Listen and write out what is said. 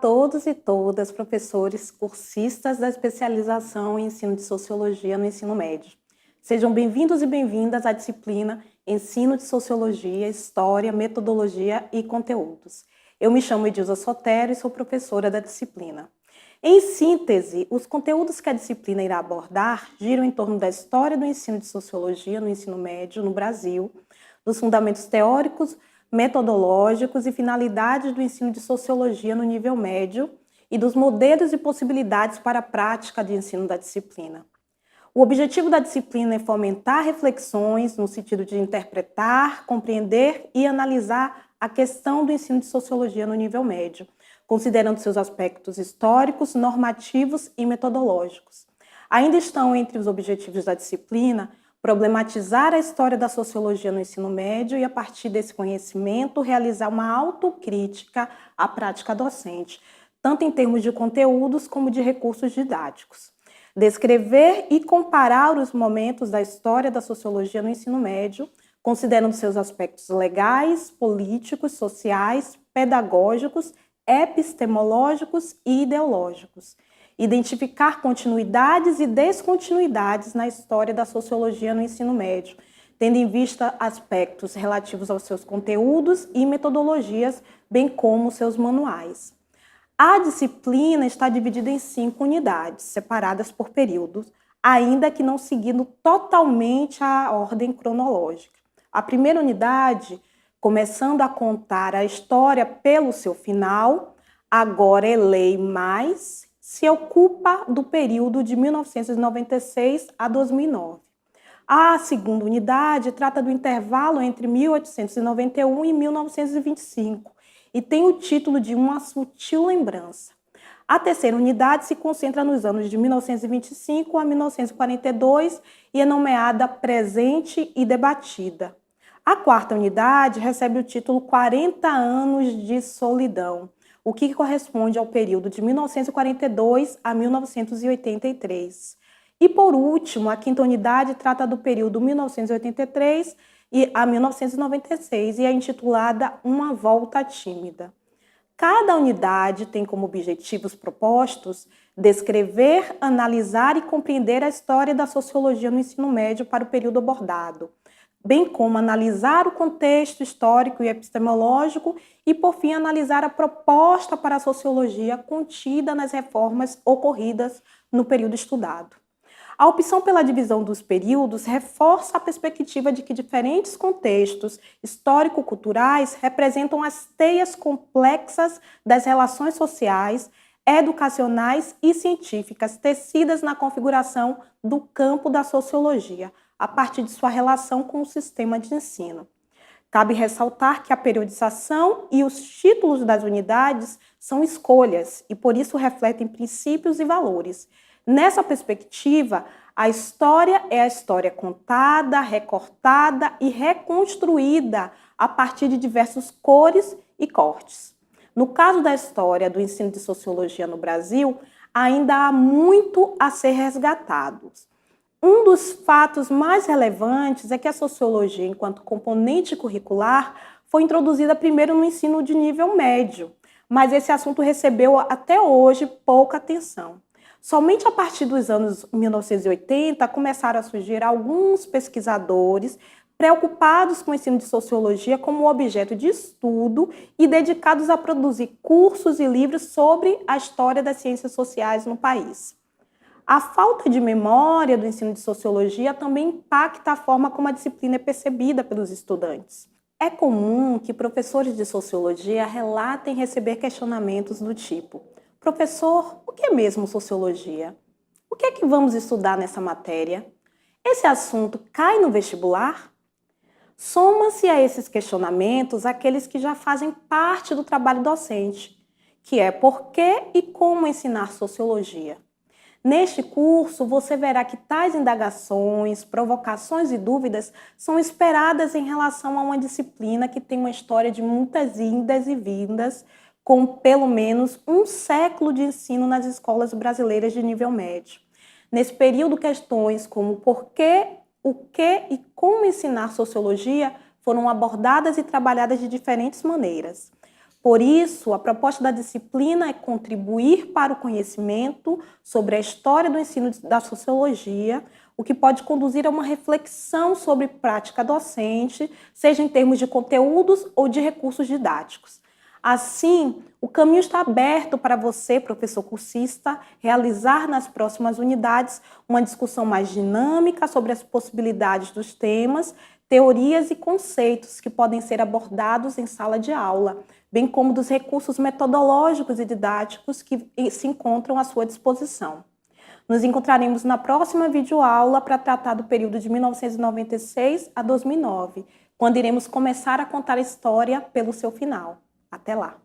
todos e todas, professores, cursistas da especialização em ensino de sociologia no ensino médio. Sejam bem-vindos e bem-vindas à disciplina Ensino de Sociologia, História, Metodologia e Conteúdos. Eu me chamo Edilza Sotero e sou professora da disciplina. Em síntese, os conteúdos que a disciplina irá abordar giram em torno da história do ensino de sociologia no ensino médio no Brasil, dos fundamentos teóricos, metodológicos e finalidades do ensino de sociologia no nível médio e dos modelos e possibilidades para a prática de ensino da disciplina. O objetivo da disciplina é fomentar reflexões no sentido de interpretar, compreender e analisar a questão do ensino de sociologia no nível médio, considerando seus aspectos históricos, normativos e metodológicos. Ainda estão entre os objetivos da disciplina problematizar a história da sociologia no ensino médio e, a partir desse conhecimento, realizar uma autocrítica à prática docente, tanto em termos de conteúdos como de recursos didáticos. Descrever e comparar os momentos da história da sociologia no ensino médio, considerando seus aspectos legais, políticos, sociais, pedagógicos, epistemológicos e ideológicos. Identificar continuidades e descontinuidades na história da sociologia no ensino médio, tendo em vista aspectos relativos aos seus conteúdos e metodologias, bem como seus manuais. A disciplina está dividida em 5 unidades, separadas por períodos, ainda que não seguindo totalmente a ordem cronológica. A primeira unidade, começando a contar a história pelo seu final, agora é lei mais, se ocupa do período de 1996 a 2009. A segunda unidade trata do intervalo entre 1891 e 1925 e tem o título de Uma Sutil Lembrança. A terceira unidade se concentra nos anos de 1925 a 1942 e é nomeada Presente e Debatida. A quarta unidade recebe o título 40 anos de solidão, o que corresponde ao período de 1942 a 1983. E, por último, a quinta unidade trata do período 1983 a 1996 e é intitulada Uma Volta Tímida. Cada unidade tem como objetivos propostos descrever, analisar e compreender a história da sociologia no ensino médio para o período abordado, bem como analisar o contexto histórico e epistemológico e, por fim, analisar a proposta para a sociologia contida nas reformas ocorridas no período estudado. A opção pela divisão dos períodos reforça a perspectiva de que diferentes contextos histórico-culturais representam as teias complexas das relações sociais, educacionais e científicas tecidas na configuração do campo da sociologia, a partir de sua relação com o sistema de ensino. Cabe ressaltar que a periodização e os títulos das unidades são escolhas e, por isso, refletem princípios e valores. Nessa perspectiva, a história é a história contada, recortada e reconstruída a partir de diversos cores e cortes. No caso da história do ensino de sociologia no Brasil, ainda há muito a ser resgatado. Um dos fatos mais relevantes é que a sociologia, enquanto componente curricular, foi introduzida primeiro no ensino de nível médio, mas esse assunto recebeu até hoje pouca atenção. Somente a partir dos anos 1980 começaram a surgir alguns pesquisadores preocupados com o ensino de sociologia como objeto de estudo e dedicados a produzir cursos e livros sobre a história das ciências sociais no país. A falta de memória do ensino de sociologia também impacta a forma como a disciplina é percebida pelos estudantes. É comum que professores de sociologia relatem receber questionamentos do tipo: professor, o que é mesmo sociologia? O que é que vamos estudar nessa matéria? Esse assunto cai no vestibular? Soma-se a esses questionamentos aqueles que já fazem parte do trabalho docente, que é por que e como ensinar sociologia. Neste curso, você verá que tais indagações, provocações e dúvidas são esperadas em relação a uma disciplina que tem uma história de muitas indas e vindas, com pelo menos um século de ensino nas escolas brasileiras de nível médio. Nesse período, questões como por que, o que e como ensinar sociologia foram abordadas e trabalhadas de diferentes maneiras. Por isso, a proposta da disciplina é contribuir para o conhecimento sobre a história do ensino da sociologia, o que pode conduzir a uma reflexão sobre prática docente, seja em termos de conteúdos ou de recursos didáticos. Assim, o caminho está aberto para você, professor cursista, realizar nas próximas unidades uma discussão mais dinâmica sobre as possibilidades dos temas, teorias e conceitos que podem ser abordados em sala de aula, bem como dos recursos metodológicos e didáticos que se encontram à sua disposição. Nos encontraremos na próxima videoaula para tratar do período de 1996 a 2009, quando iremos começar a contar a história pelo seu final. Até lá!